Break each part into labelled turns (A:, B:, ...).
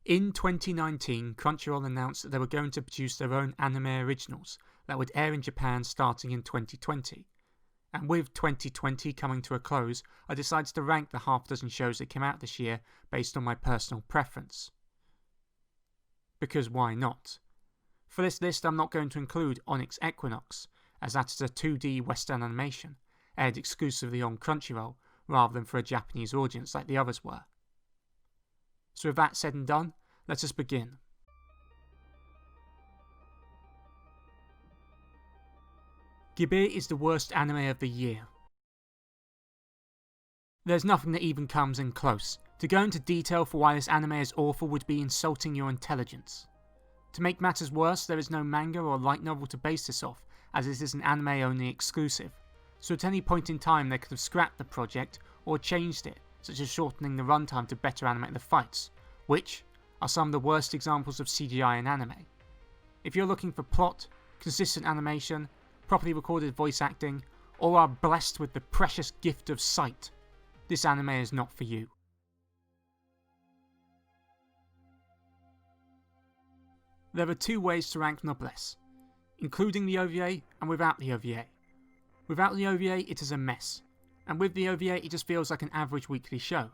A: In 2019, Crunchyroll announced that they were going to produce their own anime originals that would air in Japan starting in 2020. And with 2020 coming to a close, I decided to rank the half dozen shows that came out this year based on my personal preference. Because why not? For this list, I'm not going to include Onyx Equinox, as that is a 2D Western animation, aired exclusively on Crunchyroll, rather than for a Japanese audience like the others were. So with that said and done, let us begin. Gibi is the worst anime of the year. There's nothing that even comes in close. To go into detail for why this anime is awful would be insulting your intelligence. To make matters worse, there is no manga or light novel to base this off, as it is an anime only exclusive, so at any point in time they could have scrapped the project or changed it, such as shortening the runtime to better animate the fights, which are some of the worst examples of CGI in anime. If you're looking for plot, consistent animation, properly recorded voice acting, or are blessed with the precious gift of sight, this anime is not for you. There are two ways to rank Noblesse, including the OVA and without the OVA. Without the OVA it is a mess, and with the OVA it just feels like an average weekly show.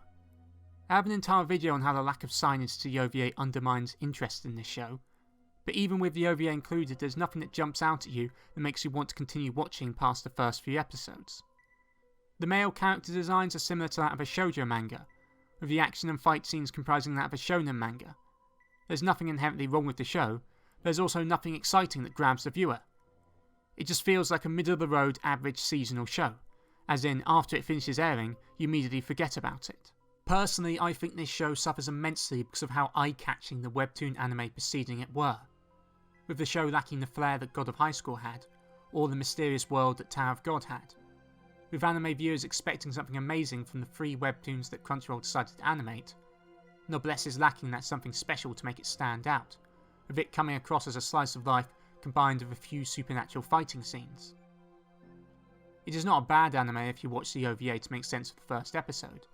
A: I have an entire video on how the lack of signage to the OVA undermines interest in this show, but even with the OVA included there's nothing that jumps out at you that makes you want to continue watching past the first few episodes. The male character designs are similar to that of a shoujo manga, with the action and fight scenes comprising that of a shonen manga. There's nothing inherently wrong with the show, but there's also nothing exciting that grabs the viewer. It just feels like a middle-of-the-road average seasonal show, as in after it finishes airing, you immediately forget about it. Personally, I think this show suffers immensely because of how eye-catching the webtoon anime preceding it were, with the show lacking the flair that God of High School had, or the mysterious world that Tower of God had. With anime viewers expecting something amazing from the 3 webtoons that Crunchyroll decided to animate, Noblesse is lacking that something special to make it stand out, with it coming across as a slice of life combined with a few supernatural fighting scenes. It is not a bad anime if you watch the OVA to make sense of the first episode,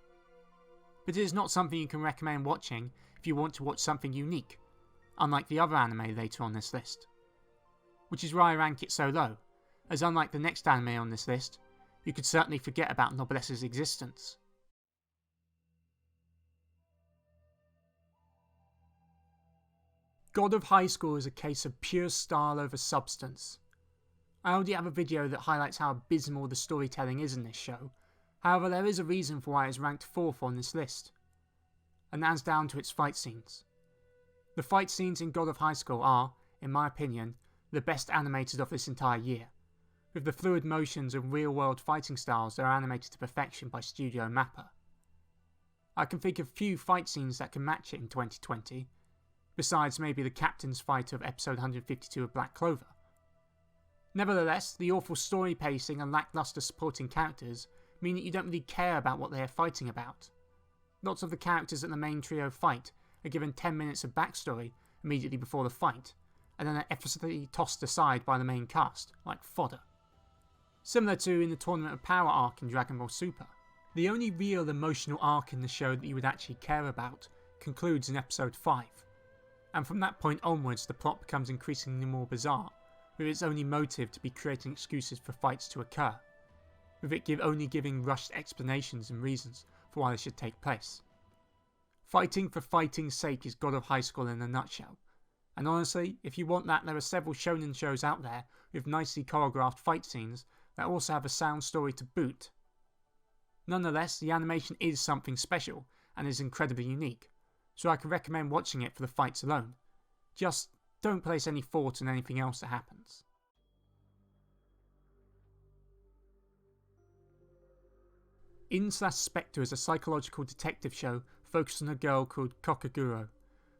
A: but it is not something you can recommend watching if you want to watch something unique, unlike the other anime later on this list. Which is why I rank it so low, as unlike the next anime on this list, you could certainly forget about Noblesse's existence. God of High School is a case of pure style over substance. I already have a video that highlights how abysmal the storytelling is in this show, however there is a reason for why it is ranked 4th on this list, and that is down to its fight scenes. The fight scenes in God of High School are, in my opinion, the best animated of this entire year, with the fluid motions and real-world fighting styles that are animated to perfection by Studio Mappa. I can think of few fight scenes that can match it in 2020, besides maybe the captain's fight of episode 152 of Black Clover. Nevertheless, the awful story pacing and lackluster supporting characters mean that you don't really care about what they are fighting about. Lots of the characters that the main trio fight are given 10 minutes of backstory immediately before the fight, and then are effortlessly tossed aside by the main cast, like fodder. Similar to in the Tournament of Power arc in Dragon Ball Super. The only real emotional arc in the show that you would actually care about concludes in episode 5, and from that point onwards the plot becomes increasingly more bizarre, with its only motive to be creating excuses for fights to occur, with it only giving rushed explanations and reasons for why they should take place. Fighting for fighting's sake is God of High School in a nutshell, and honestly, if you want that, there are several shonen shows out there with nicely choreographed fight scenes that also have a sound story to boot. Nonetheless, the animation is something special and is incredibly unique, so I can recommend watching it for the fights alone. Just don't place any thought in anything else that happens. In/Spectre is a psychological detective show focused on a girl called Kokaguro,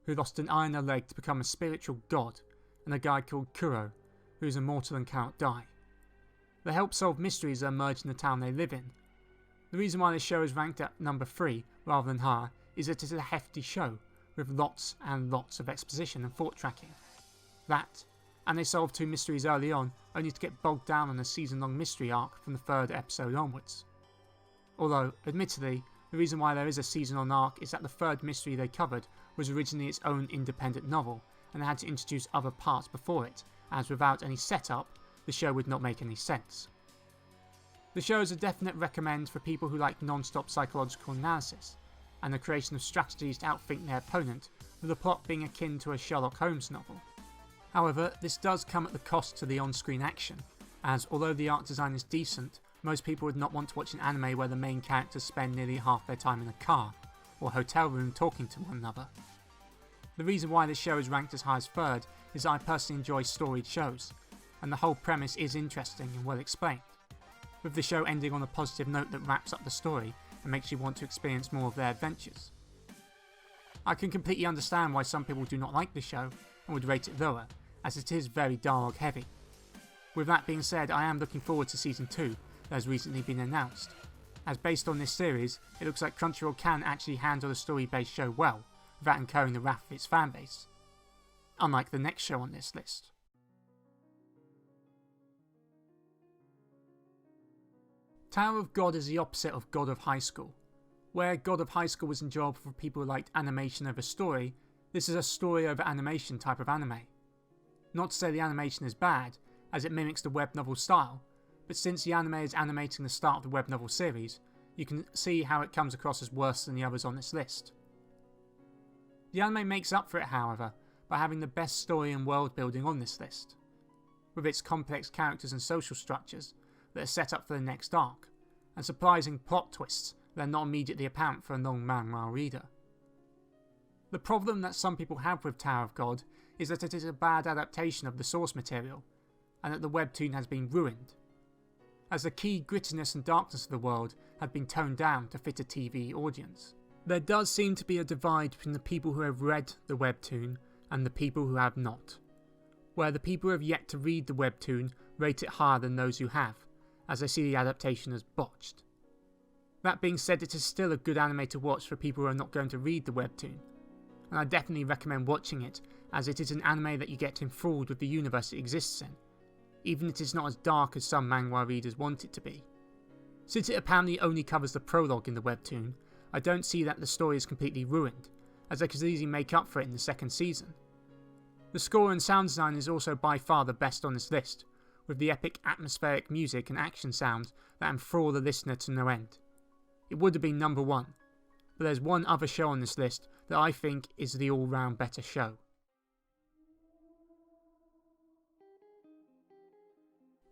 A: who lost an eye in her leg to become a spiritual god, and a guy called Kuro, who is immortal and cannot die. They help solve mysteries that emerge in the town they live in. The reason why this show is ranked at number 3 rather than higher is that it is a hefty show, with lots and lots of exposition and thought tracking. That, and they solve 2 mysteries early on, only to get bogged down on a season-long mystery arc from the 3rd episode onwards. Although, admittedly, the reason why there is a season-long arc is that the 3rd mystery they covered was originally its own independent novel and had to introduce other parts before it, as without any setup, the show would not make any sense. The show is a definite recommend for people who like non-stop psychological analysis, and the creation of strategies to outthink their opponent, with the plot being akin to a Sherlock Holmes novel. However, this does come at the cost to the on-screen action, as although the art design is decent, most people would not want to watch an anime where the main characters spend nearly half their time in a car, or hotel room talking to one another. The reason why this show is ranked as high as third is that I personally enjoy storied shows, and the whole premise is interesting and well explained, with the show ending on a positive note that wraps up the story and makes you want to experience more of their adventures. I can completely understand why some people do not like the show and would rate it lower, as it is very dialogue heavy. With that being said, I am looking forward to Season 2 that has recently been announced, as based on this series, it looks like Crunchyroll can actually handle a story-based show well, without incurring the wrath of its fanbase, unlike the next show on this list. Tower of God is the opposite of God of High School. Where God of High School was enjoyable for people who liked animation over story, this is a story over animation type of anime. Not to say the animation is bad, as it mimics the web novel style, but since the anime is animating the start of the web novel series, you can see how it comes across as worse than the others on this list. The anime makes up for it, however, by having the best story and world building on this list, with its complex characters and social structures that are set up for the next arc, and surprising plot twists that are not immediately apparent for a non-manhwa reader. The problem that some people have with Tower of God is that it is a bad adaptation of the source material, and that the webtoon has been ruined, as the key grittiness and darkness of the world had been toned down to fit a TV audience. There does seem to be a divide between the people who have read the webtoon and the people who have not, where the people who have yet to read the webtoon rate it higher than those who have, as they see the adaptation as botched. That being said, it is still a good anime to watch for people who are not going to read the webtoon, and I definitely recommend watching it, as it is an anime that you get enthralled with the universe it exists in, even if it is not as dark as some manhwa readers want it to be. Since it apparently only covers the prologue in the webtoon, I don't see that the story is completely ruined, as they could easily make up for it in the second season. The score and sound design is also by far the best on this list, with the epic atmospheric music and action sounds that enthrall the listener to no end. It would have been number one, but there's one other show on this list that I think is the all-round better show.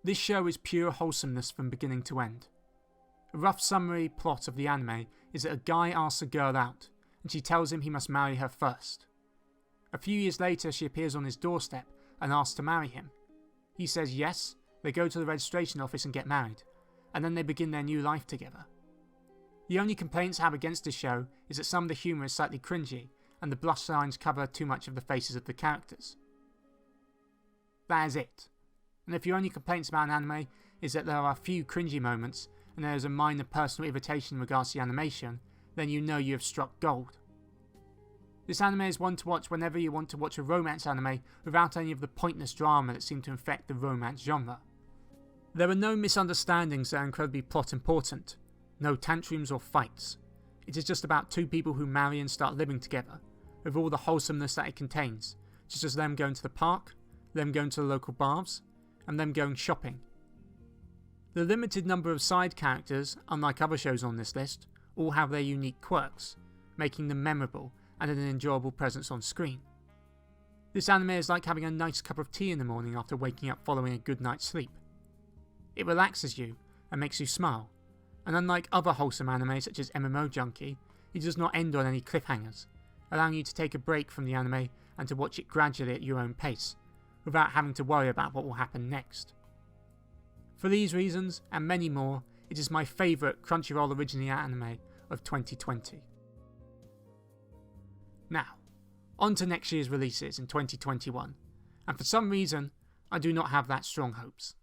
A: This show is pure wholesomeness from beginning to end. A rough summary plot of the anime is that a guy asks a girl out, and she tells him he must marry her first. A few years later, she appears on his doorstep and asks to marry him. He says yes, they go to the registration office and get married, and then they begin their new life together. The only complaints I have against this show is that some of the humour is slightly cringy, and the blush lines cover too much of the faces of the characters. That is it. And if your only complaints about an anime is that there are a few cringy moments, and there is a minor personal irritation in regards to the animation, then you know you have struck gold. This anime is one to watch whenever you want to watch a romance anime without any of the pointless drama that seem to infect the romance genre. There are no misunderstandings that are incredibly plot important, no tantrums or fights. It is just about two people who marry and start living together, with all the wholesomeness that it contains, such as them going to the park, them going to the local bars, and them going shopping. The limited number of side characters, unlike other shows on this list, all have their unique quirks, making them memorable and an enjoyable presence on screen. This anime is like having a nice cup of tea in the morning after waking up following a good night's sleep. It relaxes you and makes you smile, and unlike other wholesome anime such as MMO Junkie, it does not end on any cliffhangers, allowing you to take a break from the anime and to watch it gradually at your own pace, without having to worry about what will happen next. For these reasons, and many more, it is my favourite Crunchyroll Original anime of 2020. Now, on to next year's releases in 2021, and for some reason, I do not have that strong hopes.